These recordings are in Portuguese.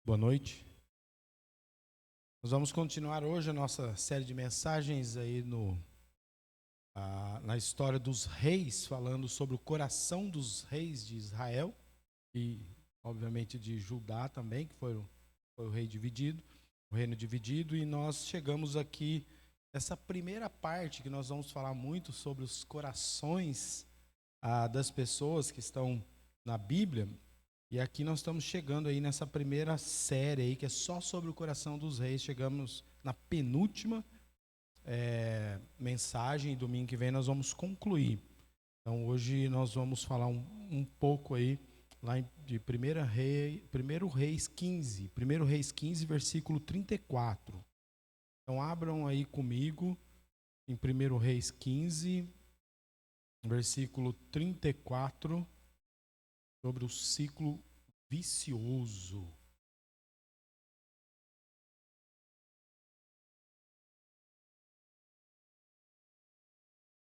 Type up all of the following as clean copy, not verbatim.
Boa noite. Nós vamos continuar hoje a nossa série de mensagens aí na história dos reis, falando sobre o coração dos reis de Israel e, obviamente, de Judá também, que foi o reino dividido. E nós chegamos aqui nessa primeira parte que nós vamos falar muito sobre os corações das pessoas que estão na Bíblia. E aqui nós estamos chegando aí nessa primeira série aí, que é só sobre o coração dos reis. Chegamos na penúltima mensagem, e domingo que vem nós vamos concluir. Então hoje nós vamos falar um pouco aí, lá de 1 Reis 15, 1 Reis 15, versículo 34. Então abram aí comigo em 1 Reis 15, versículo 34, sobre o ciclo vicioso.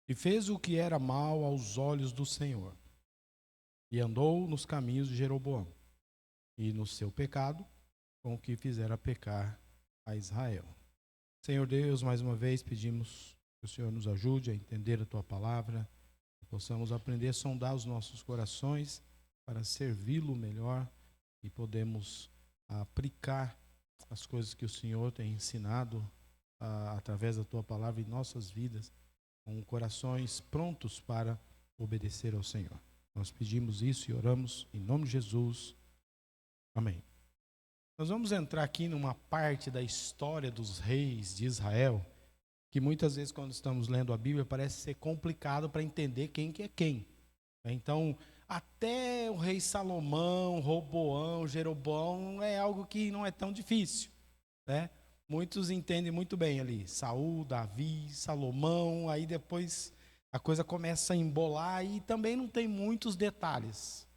E fez o que era mal aos olhos do Senhor, e andou nos caminhos de Jeroboão, e no seu pecado, com o que fizera pecar a Israel. Senhor Deus, mais uma vez pedimos que o Senhor nos ajude a entender a Tua palavra, que possamos aprender a sondar os nossos corações para servi-lo melhor e podemos aplicar as coisas que o Senhor tem ensinado através da Tua palavra em nossas vidas, com corações prontos para obedecer ao Senhor. Nós pedimos isso e oramos em nome de Jesus. Amém. Nós vamos entrar aqui numa parte da história dos reis de Israel, que muitas vezes quando estamos lendo a Bíblia parece ser complicado para entender quem que é quem. Então, até o rei Salomão, Roboão, Jeroboão é algo que não é tão difícil, né? Muitos entendem muito bem ali, Saul, Davi, Salomão, aí depois a coisa começa a embolar e também não tem muitos detalhes.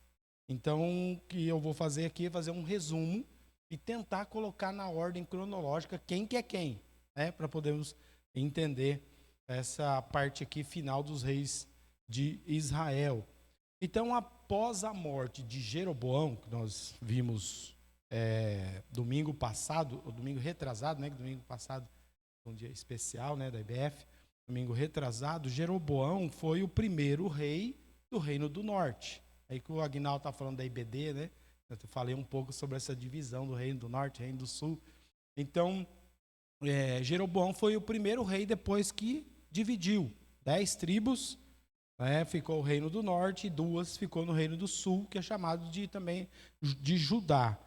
Então, o que eu vou fazer aqui é fazer um resumo e tentar colocar na ordem cronológica quem que é quem, né? Para podermos entender essa parte aqui final dos reis de Israel. Então, após a morte de Jeroboão, que nós vimos domingo passado, ou domingo retrasado, né? Domingo passado foi um dia especial, né, da IBF. Domingo retrasado, Jeroboão foi o primeiro rei do Reino do Norte. Aí que o Aguinaldo está falando da IBD, né? Eu falei um pouco sobre essa divisão do Reino do Norte, Reino do Sul. Então, Jeroboão foi o primeiro rei depois que dividiu 10 tribos. Ficou o Reino do Norte e 2 ficou no Reino do Sul, que é chamado também de Judá.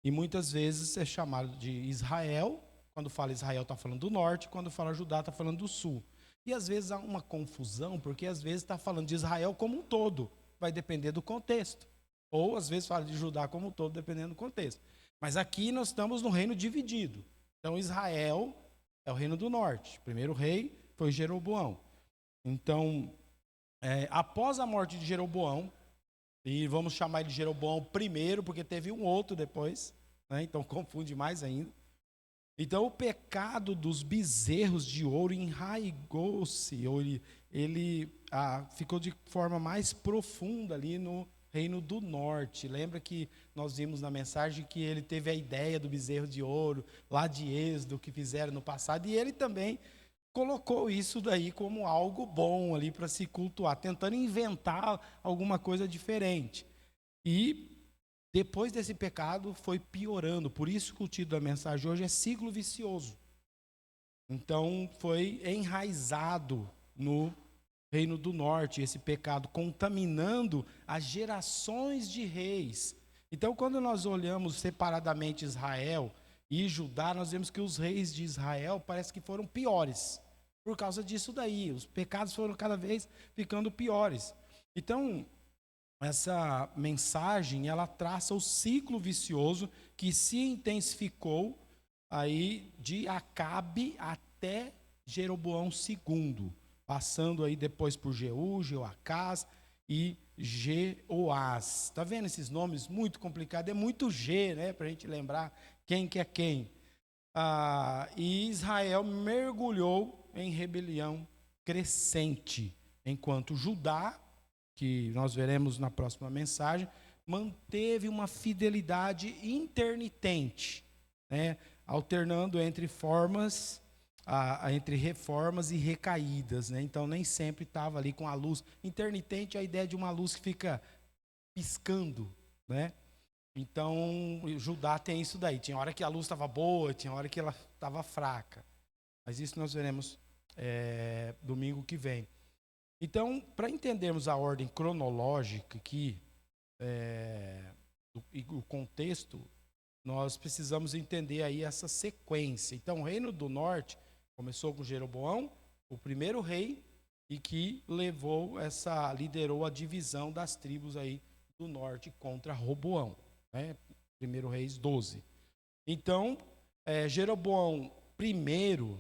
E muitas vezes é chamado de Israel. Quando fala Israel está falando do norte, quando fala Judá está falando do sul. E às vezes há uma confusão, porque às vezes está falando de Israel como um todo, vai depender do contexto. Ou às vezes fala de Judá como um todo, dependendo do contexto. Mas aqui nós estamos no reino dividido. Então Israel é o reino do norte. O primeiro rei foi Jeroboão. Então, após a morte de Jeroboão, e vamos chamar ele de Jeroboão primeiro, porque teve um outro depois, né? Então confunde mais ainda. Então o pecado dos bezerros de ouro enraigou-se, ele ficou de forma mais profunda ali no Reino do Norte. Lembra que nós vimos na mensagem que ele teve a ideia do bezerro de ouro, lá de Êxodo, que fizeram no passado, e ele também colocou isso daí como algo bom ali para se cultuar, tentando inventar alguma coisa diferente. E depois desse pecado foi piorando, por isso que o título da mensagem hoje é ciclo vicioso. Então foi enraizado no Reino do Norte esse pecado, contaminando as gerações de reis. Então quando nós olhamos separadamente Israel e Judá, nós vemos que os reis de Israel parece que foram piores. Por causa disso daí, os pecados foram cada vez ficando piores. Então, essa mensagem, ela traça o ciclo vicioso que se intensificou aí de Acabe até Jeroboão II, passando aí depois por Jeú, Jeoacás e Jeoás. Está vendo esses nomes muito complicados? É muito G, né, para a gente lembrar quem que é quem. E Israel mergulhou em rebelião crescente, enquanto Judá, que nós veremos na próxima mensagem, manteve uma fidelidade intermitente, né? Alternando entre entre reformas e recaídas, né? Então nem sempre estava ali com a luz. Intermitente é a ideia de uma luz que fica piscando, né? Então Judá tem isso daí. Tinha hora que a luz estava boa, tinha hora que ela estava fraca. Mas isso nós veremos domingo que vem. Então, para entendermos a ordem cronológica aqui, e o contexto, nós precisamos entender aí essa sequência. Então, o reino do norte começou com Jeroboão, o primeiro rei, e que liderou a divisão das tribos aí do norte contra Roboão, né? 1 Reis 12. Então, Jeroboão primeiro,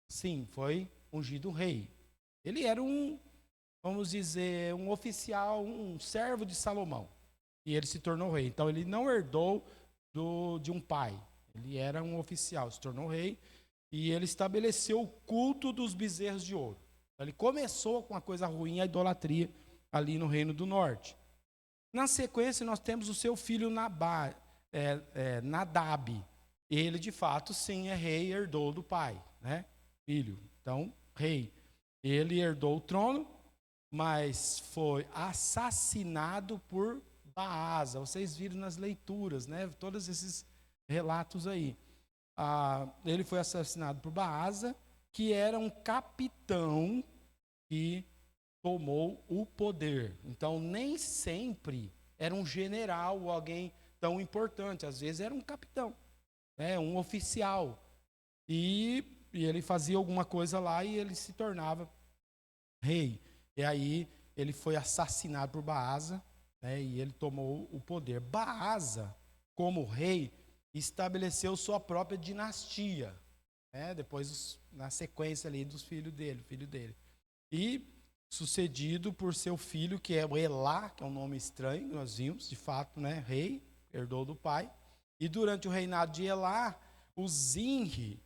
sim, foi ungido rei. Ele era vamos dizer, um oficial, um servo de Salomão. E ele se tornou rei. Então, ele não herdou de um pai. Ele era um oficial, se tornou rei. E ele estabeleceu o culto dos bezerros de ouro. Então, ele começou com uma coisa ruim, a idolatria, ali no Reino do Norte. Na sequência, nós temos o seu filho Nadab. Ele, de fato, sim, é rei, herdou do pai, né? Filho. Então, rei. Ele herdou o trono, mas foi assassinado por Baasa. Vocês viram nas leituras, né? Todos esses relatos aí. Ele foi assassinado por Baasa, que era um capitão que tomou o poder. Então, nem sempre era um general ou alguém tão importante. Às vezes era um capitão, né? Um oficial. E ele fazia alguma coisa lá e ele se tornava rei. E aí ele foi assassinado por Baasa, né? E ele tomou o poder. Baasa, como rei, estabeleceu sua própria dinastia, né? Depois, na sequência ali dos filho dele. E sucedido por seu filho, que é o Elá, que é um nome estranho, nós vimos, de fato, né? Rei, herdou do pai. E durante o reinado de Elá, o Zinri,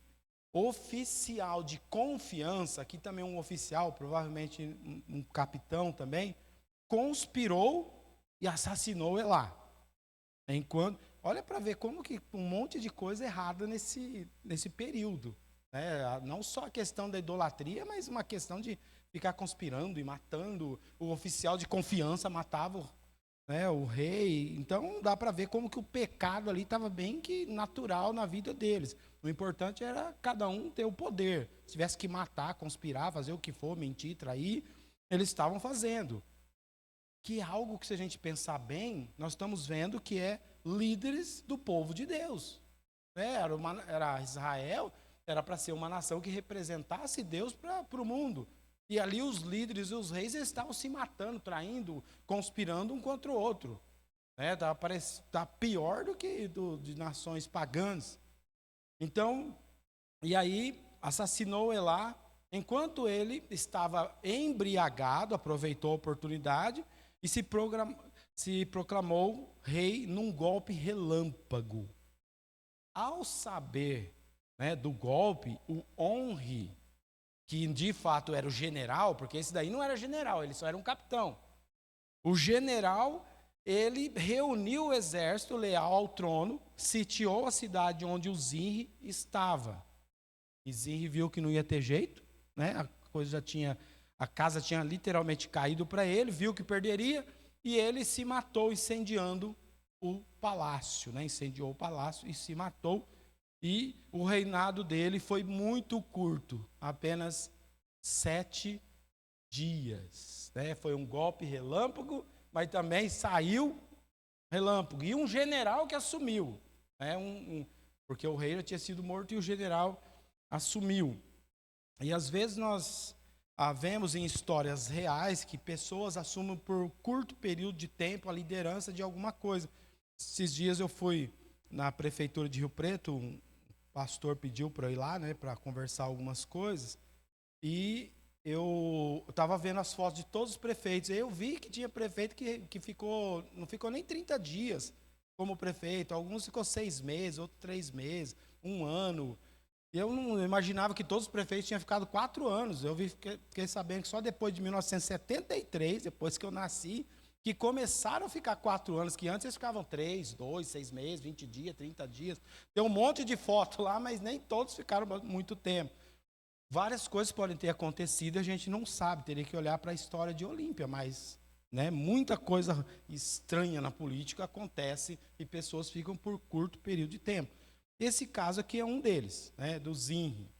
oficial de confiança, aqui também um oficial, provavelmente um capitão também, conspirou e assassinou Elá. Olha para ver como que um monte de coisa errada nesse período, né? Não só a questão da idolatria, mas uma questão de ficar conspirando e matando. O oficial de confiança matava, né, o rei. Então dá para ver como que o pecado ali estava bem que natural na vida deles. O importante era cada um ter o poder. Se tivesse que matar, conspirar, fazer o que for, mentir, trair, eles estavam fazendo. Que é algo que, se a gente pensar bem, nós estamos vendo que é líderes do povo de Deus. Era Israel, era para ser uma nação que representasse Deus para o mundo. E ali os líderes e os reis eles estavam se matando, traindo, conspirando um contra o outro. Tá pior do que de nações pagãs. Então, e aí assassinou Elá. Enquanto ele estava embriagado, aproveitou a oportunidade e se proclamou rei num golpe relâmpago. Ao saber, né, do golpe, o Onri, que de fato era o general, porque esse daí não era general, ele só era um capitão. O general, ele reuniu o exército leal ao trono, sitiou a cidade onde o Zinri estava. E Zinri viu que não ia ter jeito, né? A casa tinha literalmente caído para ele, viu que perderia, e ele se matou incendiando o palácio, né? Incendiou o palácio e se matou. E o reinado dele foi muito curto, apenas 7 dias. Né? Foi um golpe relâmpago, mas também saiu relâmpago. E um general que assumiu, né? Porque o rei já tinha sido morto e o general assumiu. E às vezes nós vemos em histórias reais que pessoas assumem por curto período de tempo a liderança de alguma coisa. Esses dias eu fui na prefeitura de Rio Preto, um pastor pediu para eu ir lá, né, para conversar algumas coisas, e eu estava vendo as fotos de todos os prefeitos, e eu vi que tinha prefeito que não ficou nem 30 dias como prefeito, alguns ficou 6 meses, outros 3 meses, 1 ano. Eu não imaginava que todos os prefeitos tinham ficado 4 anos. Fiquei sabendo que só depois de 1973, depois que eu nasci, que começaram a ficar 4 anos, que antes eles ficavam 3, 2, 6 meses, 20 dias, 30 dias. Tem um monte de foto lá, mas nem todos ficaram muito tempo. Várias coisas podem ter acontecido e a gente não sabe, teria que olhar para a história de Olímpia, mas muita coisa estranha na política acontece e pessoas ficam por curto período de tempo. Esse caso aqui é um deles, do Zinri.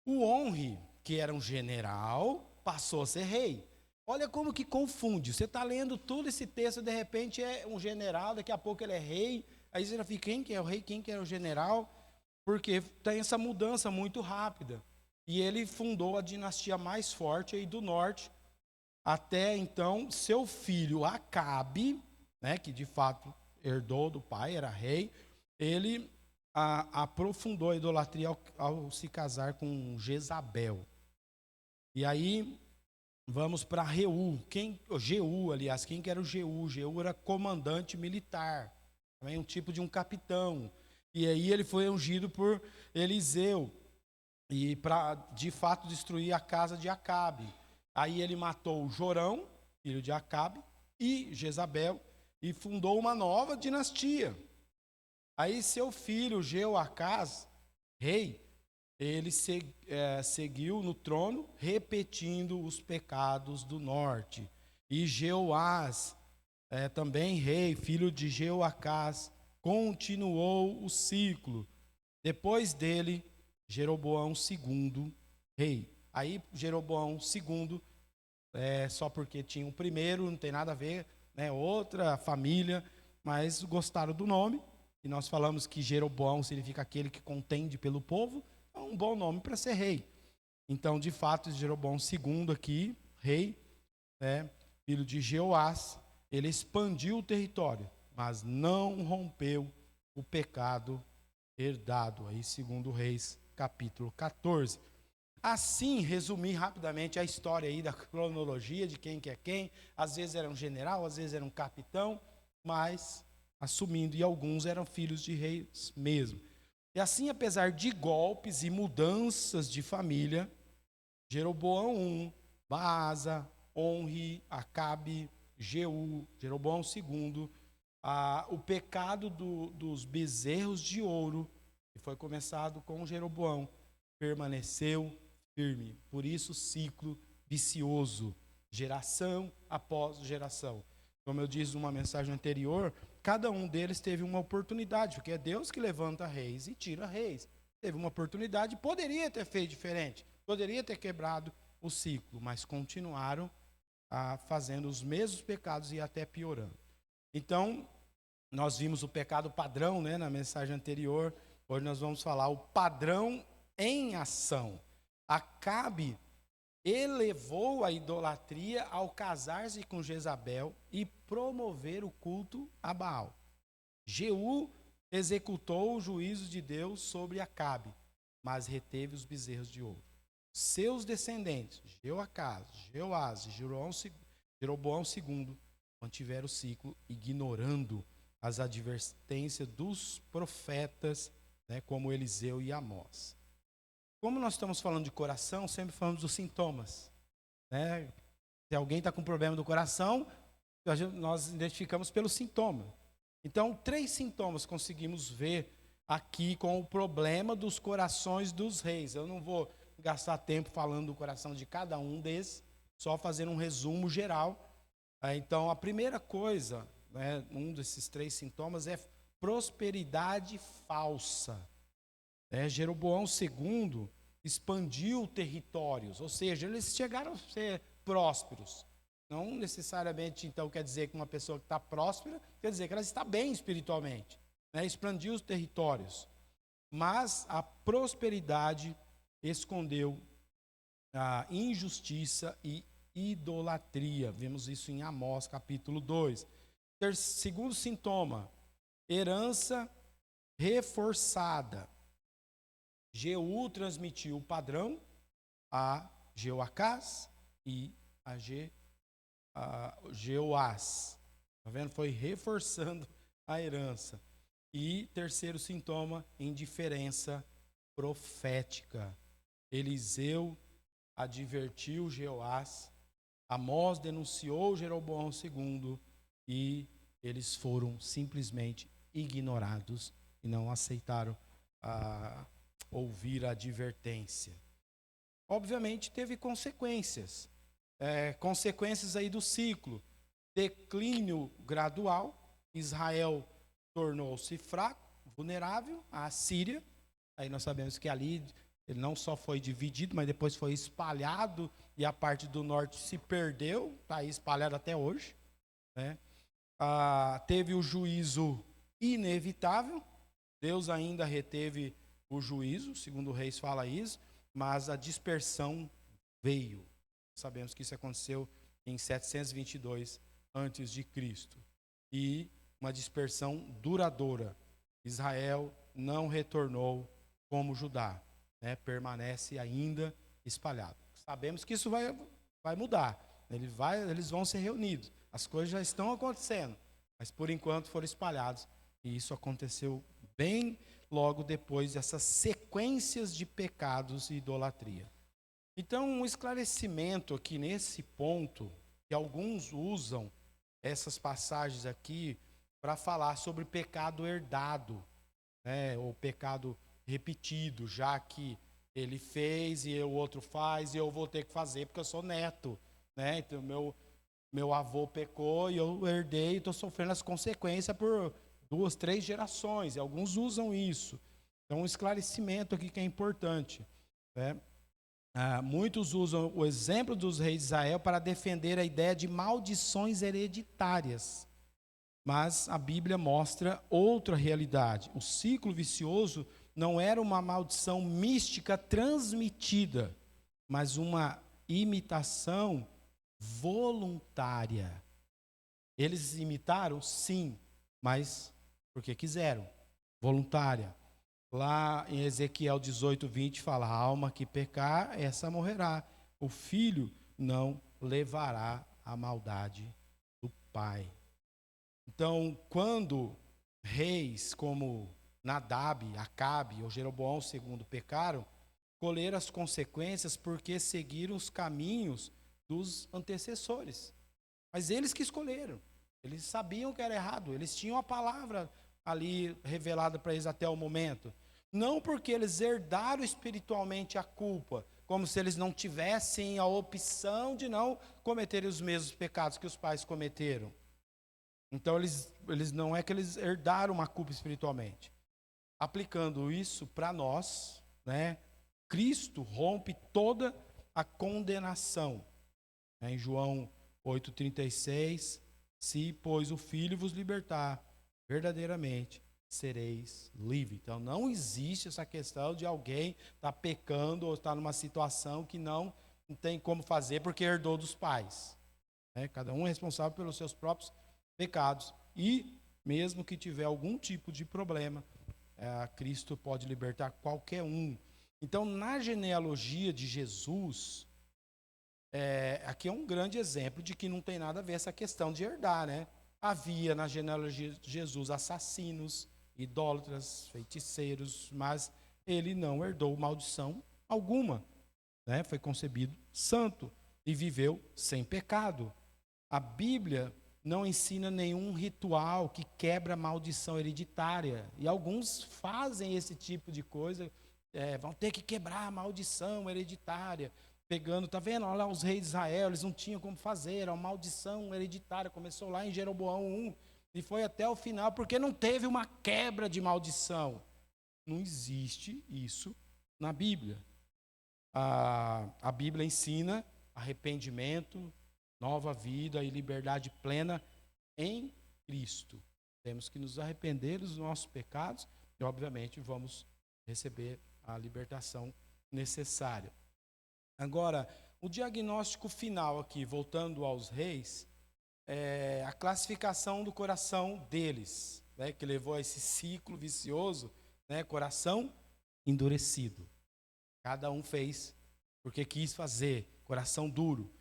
O Onri, que era um general, passou a ser rei. Olha como que confunde. Você está lendo todo esse texto, de repente é um general, daqui a pouco ele é rei. Aí você já fica, quem que é o rei, quem que é o general? Porque tem essa mudança muito rápida. E ele fundou a dinastia mais forte aí do norte. Até então, seu filho Acabe, que de fato herdou do pai, era rei, ele aprofundou a idolatria ao se casar com Jezabel. E aí, vamos para Jeú, aliás, quem que era o Jeú? Jeú era comandante militar, também um tipo de um capitão. E aí ele foi ungido por Eliseu, e para, de fato, destruir a casa de Acabe. Aí ele matou Jorão, filho de Acabe, e Jezabel, e fundou uma nova dinastia. Aí seu filho, Jeoacás, rei, ele seguiu no trono, repetindo os pecados do norte. E Jeoás, também rei, filho de Jeoacás, continuou o ciclo. Depois dele, Jeroboão II, rei. Aí Jeroboão II, só porque tinha o primeiro, não tem nada a ver, outra família, mas gostaram do nome. E nós falamos que Jeroboão significa aquele que contende pelo povo, é um bom nome para ser rei. Então, de fato, Jeroboão II aqui, rei, filho de Jeoás, ele expandiu o território, mas não rompeu o pecado herdado, aí segundo Reis, capítulo 14. Assim, resumir rapidamente a história aí da cronologia de quem que é quem. Às vezes era um general, às vezes era um capitão, mas assumindo, e alguns eram filhos de reis mesmo. E assim, apesar de golpes e mudanças de família, Jeroboão I, Baasa, Onri, Acabe, Jeú, Jeroboão II, o pecado dos bezerros de ouro, que foi começado com Jeroboão, permaneceu firme. Por isso, ciclo vicioso, geração após geração. Como eu disse numa mensagem anterior, cada um deles teve uma oportunidade, porque é Deus que levanta reis e tira reis. Teve uma oportunidade, poderia ter feito diferente, poderia ter quebrado o ciclo, mas continuaram fazendo os mesmos pecados e até piorando. Então, nós vimos o pecado padrão, na mensagem anterior. Hoje nós vamos falar o padrão em ação. Acabe elevou a idolatria ao casar-se com Jezabel e promover o culto a Baal. Jeú executou o juízo de Deus sobre Acabe, mas reteve os bezerros de ouro. Seus descendentes, Jeoacás, Jeoás e Jeroboão II, mantiveram o ciclo, ignorando as advertências dos profetas, como Eliseu e Amós. Como nós estamos falando de coração, sempre falamos dos sintomas. Se alguém está com problema do coração, nós identificamos pelo sintoma. Então, 3 sintomas conseguimos ver aqui com o problema dos corações dos reis. Eu não vou gastar tempo falando do coração de cada um desses, só fazendo um resumo geral. Então, a primeira coisa, um desses 3 sintomas é prosperidade falsa. Jeroboão II expandiu territórios, ou seja, eles chegaram a ser prósperos. Não necessariamente, então, quer dizer que uma pessoa que está próspera, quer dizer que ela está bem espiritualmente. Expandiu os territórios. Mas a prosperidade escondeu a injustiça e idolatria. Vemos isso em Amós, capítulo 2. Segundo sintoma, herança reforçada. Jeú transmitiu o padrão a Jeoacás e a Jeoás. Está vendo? Foi reforçando a herança. E terceiro sintoma, indiferença profética. Eliseu advertiu Jeoás, Amós denunciou Jeroboão II e eles foram simplesmente ignorados e não aceitaram ouvir a advertência. Obviamente teve consequências, consequências aí do ciclo, declínio gradual, Israel tornou-se fraco, vulnerável, a Síria, aí nós sabemos que ali ele não só foi dividido, mas depois foi espalhado e a parte do norte se perdeu, está aí espalhado até hoje, né? Teve o juízo inevitável, Deus ainda reteve o juízo, segundo o Reis fala isso, mas a dispersão veio. Sabemos que isso aconteceu em 722 antes de Cristo. E uma dispersão duradoura. Israel não retornou como Judá, né? Permanece ainda espalhado. Sabemos que isso vai mudar. Eles vão ser reunidos. As coisas já estão acontecendo, mas por enquanto foram espalhados. E isso aconteceu bem logo depois dessas sequências de pecados e idolatria. Então, um esclarecimento aqui nesse ponto, que alguns usam essas passagens aqui para falar sobre pecado herdado, né, ou pecado repetido, já que ele fez e o outro faz e eu vou ter que fazer porque eu sou neto, né? Então meu avô pecou e eu herdei e estou sofrendo as consequências por 2, 3 gerações. E alguns usam isso. Então, um esclarecimento aqui que é importante, né? Muitos usam o exemplo dos reis de Israel para defender a ideia de maldições hereditárias. Mas a Bíblia mostra outra realidade. O ciclo vicioso não era uma maldição mística transmitida, mas uma imitação voluntária. Eles imitaram? Sim, mas porque quiseram, voluntária. Lá em Ezequiel 18, 20 fala: a alma que pecar, essa morrerá. O filho não levará a maldade do pai. Então, quando reis como Nadab, Acabe ou Jeroboão II pecaram, colheram as consequências porque seguiram os caminhos dos antecessores. Mas eles que escolheram. Eles sabiam que era errado. Eles tinham a palavra ali revelada para eles até o momento. Não porque eles herdaram espiritualmente a culpa, como se eles não tivessem a opção de não cometerem os mesmos pecados que os pais cometeram. Então, eles não é que eles herdaram uma culpa espiritualmente. Aplicando isso para nós, né, Cristo rompe toda a condenação. Em João 8,36, se, pois, o Filho vos libertar, verdadeiramente sereis livres. Então, não existe essa questão de alguém estar pecando ou estar numa situação que não tem como fazer porque herdou dos pais. Né? Cada um é responsável pelos seus próprios pecados. E, mesmo que tiver algum tipo de problema, Cristo pode libertar qualquer um. Então, na genealogia de Jesus, aqui é um grande exemplo de que não tem nada a ver essa questão de herdar, né? Havia na genealogia de Jesus assassinos, idólatras, feiticeiros, mas ele não herdou maldição alguma, né? Foi concebido santo e viveu sem pecado. A Bíblia não ensina nenhum ritual que quebra a maldição hereditária. E alguns fazem esse tipo de coisa, vão ter que quebrar a maldição hereditária. Pegando, tá vendo? Olha lá os reis de Israel, eles não tinham como fazer, era uma maldição hereditária. Começou lá em Jeroboão 1 e foi até o final, porque não teve uma quebra de maldição. Não existe isso na Bíblia. A Bíblia ensina arrependimento, nova vida e liberdade plena em Cristo. Temos que nos arrepender dos nossos pecados e, obviamente, vamos receber a libertação necessária. Agora, o diagnóstico final aqui, voltando aos reis, é a classificação do coração deles, né, que levou a esse ciclo vicioso, né, coração endurecido. Cada um fez porque quis fazer, coração duro.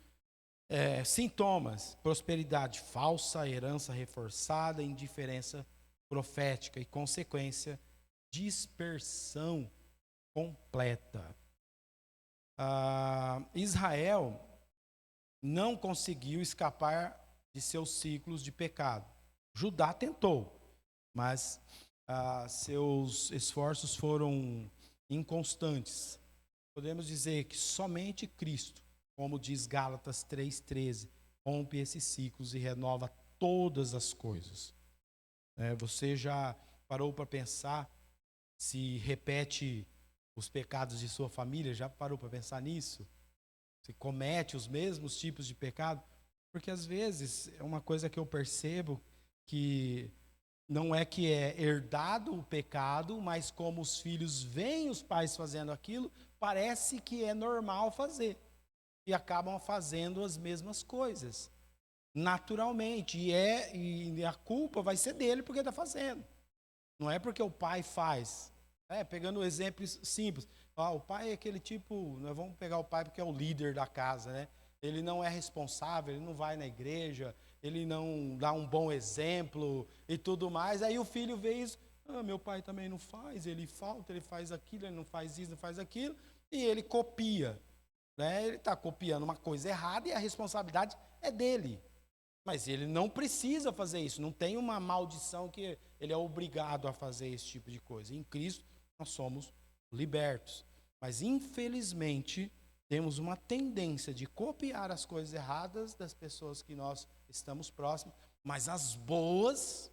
Sintomas: prosperidade falsa, herança reforçada, indiferença profética e, consequência, dispersão completa. Israel não conseguiu escapar de seus ciclos de pecado. Judá tentou, mas seus esforços foram inconstantes. Podemos dizer que somente Cristo, como diz Gálatas 3,13, rompe esses ciclos e renova todas as coisas. Você já parou para pensar se repete os pecados de sua família? Já parou para pensar nisso? Se comete os mesmos tipos de pecado? Porque às vezes é uma coisa que eu percebo que não é que é herdado o pecado, mas como os filhos veem os pais fazendo aquilo, parece que é normal fazer. E acabam fazendo as mesmas coisas, naturalmente. E a culpa vai ser dele porque está fazendo. Não é porque o pai faz. Pegando um exemplo simples. O pai é aquele tipo, nós vamos pegar o pai porque é o líder da casa, né? Ele não é responsável, ele não vai na igreja, ele não dá um bom exemplo e tudo mais. Aí o filho vê isso, meu pai também não faz, ele falta, ele faz aquilo, ele não faz isso, não faz aquilo, e ele copia. Ele está copiando uma coisa errada e a responsabilidade é dele. Mas ele não precisa fazer isso, não tem uma maldição que ele é obrigado a fazer esse tipo de coisa. Em Cristo nós somos libertos. Mas infelizmente temos uma tendência de copiar as coisas erradas das pessoas que nós estamos próximos, mas as boas,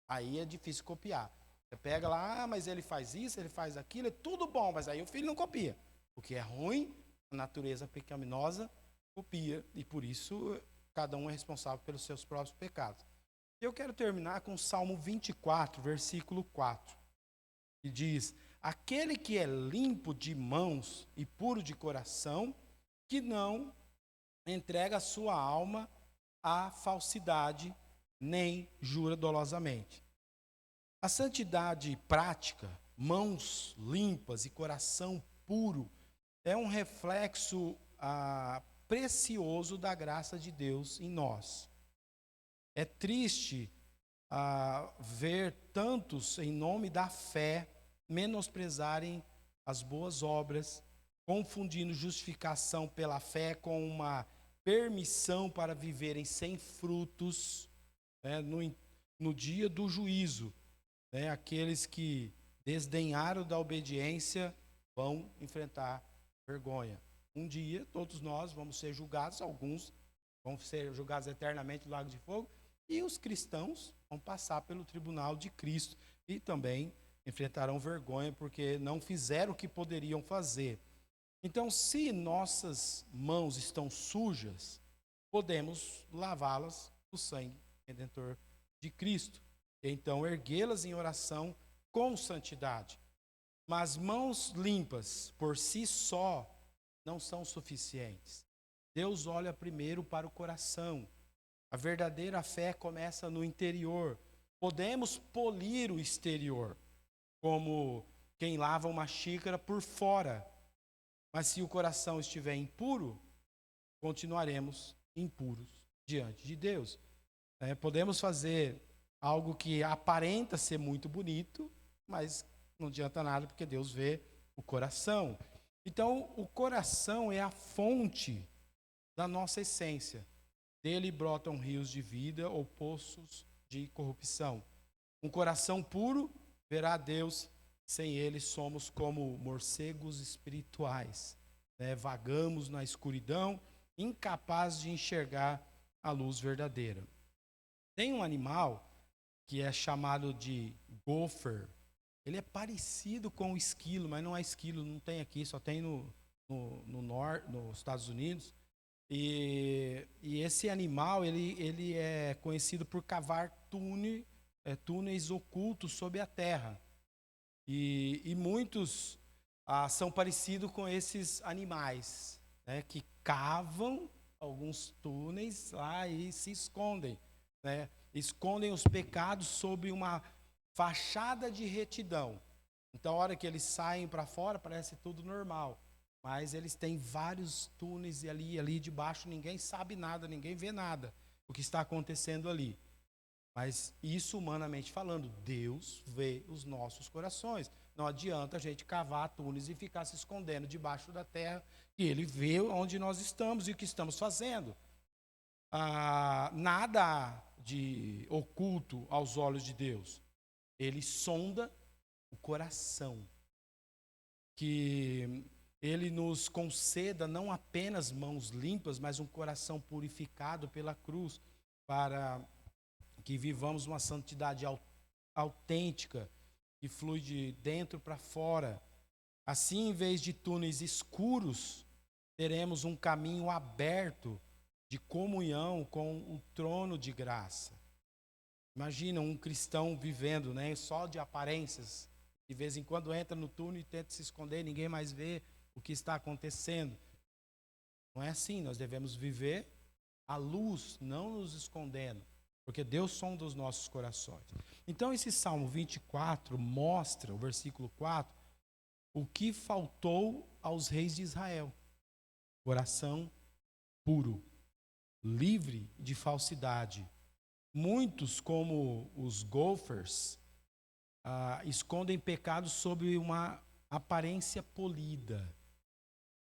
aí é difícil copiar. Você pega lá, mas ele faz isso, ele faz aquilo, é tudo bom, mas aí o filho não copia. O que é ruim, a natureza pecaminosa copia, e por isso cada um é responsável pelos seus próprios pecados. Eu quero terminar com o Salmo 24, versículo 4, que diz: aquele que é limpo de mãos e puro de coração, que não entrega a sua alma à falsidade, nem jura dolosamente. A santidade prática, mãos limpas e coração puro, é um reflexo precioso da graça de Deus em nós. É triste ver tantos, em nome da fé, menosprezarem as boas obras, confundindo justificação pela fé com uma permissão para viverem sem frutos, no dia do juízo. Aqueles que desdenharam da obediência vão enfrentar vergonha. Um dia, todos nós vamos ser julgados, alguns vão ser julgados eternamente no lago de fogo, e os cristãos vão passar pelo tribunal de Cristo e também enfrentarão vergonha porque não fizeram o que poderiam fazer. Então, se nossas mãos estão sujas, podemos lavá-las no sangue redentor de Cristo. E então, erguê-las em oração com santidade. Mas mãos limpas, por si só, não são suficientes. Deus olha primeiro para o coração. A verdadeira fé começa no interior. Podemos polir o exterior, como quem lava uma xícara por fora. Mas se o coração estiver impuro, continuaremos impuros diante de Deus. Podemos fazer algo que aparenta ser muito bonito, mas não adianta nada porque Deus vê o coração. Então, o coração é a fonte da nossa essência. Dele brotam rios de vida ou poços de corrupção. Um coração puro verá Deus, sem ele somos como morcegos espirituais. Vagamos na escuridão, incapazes de enxergar a luz verdadeira. Tem um animal que é chamado de gopher. Ele é parecido com o esquilo, mas não é esquilo, não tem aqui, só tem nos Estados Unidos. E esse animal, ele é conhecido por cavar túneis ocultos sob a terra. E muitos são parecidos com esses animais, que cavam alguns túneis lá e se escondem. Escondem os pecados sob uma fachada de retidão. Então, a hora que eles saem para fora, parece tudo normal. Mas eles têm vários túneis ali debaixo, ninguém sabe nada, ninguém vê nada o que está acontecendo ali. Mas isso, humanamente falando, Deus vê os nossos corações. Não adianta a gente cavar túneis e ficar se escondendo debaixo da terra, que Ele vê onde nós estamos e o que estamos fazendo. nada de oculto aos olhos de Deus. Ele sonda o coração. Que Ele nos conceda não apenas mãos limpas, mas um coração purificado pela cruz, para que vivamos uma santidade autêntica, que flui de dentro para fora. Assim, em vez de túneis escuros, teremos um caminho aberto de comunhão com o trono de graça. Imagina um cristão vivendo, só de aparências. De vez em quando entra no túnel e tenta se esconder, ninguém mais vê o que está acontecendo. Não é assim, nós devemos viver à luz, não nos escondendo, porque Deus sonda os nossos corações. Então esse Salmo 24 mostra, o versículo 4, o que faltou aos reis de Israel. Coração puro, livre de falsidade. Muitos, como os golfers, escondem pecados sob uma aparência polida,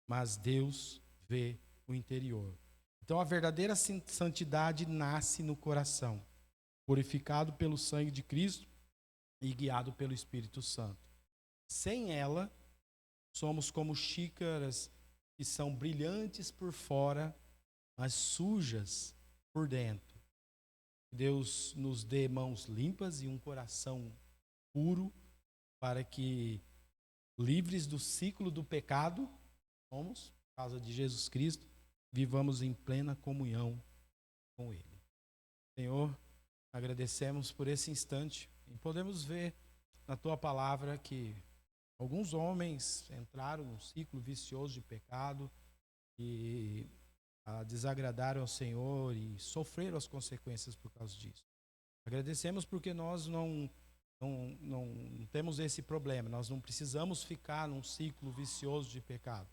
mas Deus vê o interior. Então a verdadeira santidade nasce no coração, purificado pelo sangue de Cristo e guiado pelo Espírito Santo. Sem ela, somos como xícaras que são brilhantes por fora, mas sujas por dentro. Deus nos dê mãos limpas e um coração puro, para que, livres do ciclo do pecado, somos, por causa de Jesus Cristo, vivamos em plena comunhão com Ele. Senhor, agradecemos por esse instante e podemos ver na Tua palavra que alguns homens entraram num ciclo vicioso de pecado e desagradaram ao Senhor e sofreram as consequências por causa disso. Agradecemos porque nós não temos esse problema, nós não precisamos ficar num ciclo vicioso de pecado.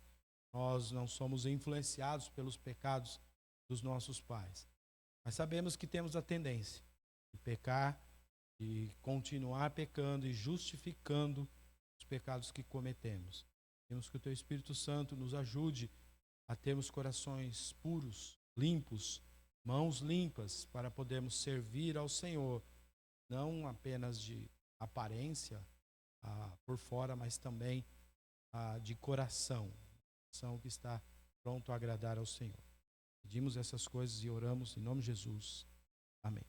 Nós não somos influenciados pelos pecados dos nossos pais. Mas sabemos que temos a tendência de pecar, de continuar pecando e justificando os pecados que cometemos. Temos que o Teu Espírito Santo nos ajude a termos corações puros, limpos, mãos limpas, para podermos servir ao Senhor, não apenas de aparência por fora, mas também de coração que está pronto a agradar ao Senhor. Pedimos essas coisas e oramos em nome de Jesus. Amém.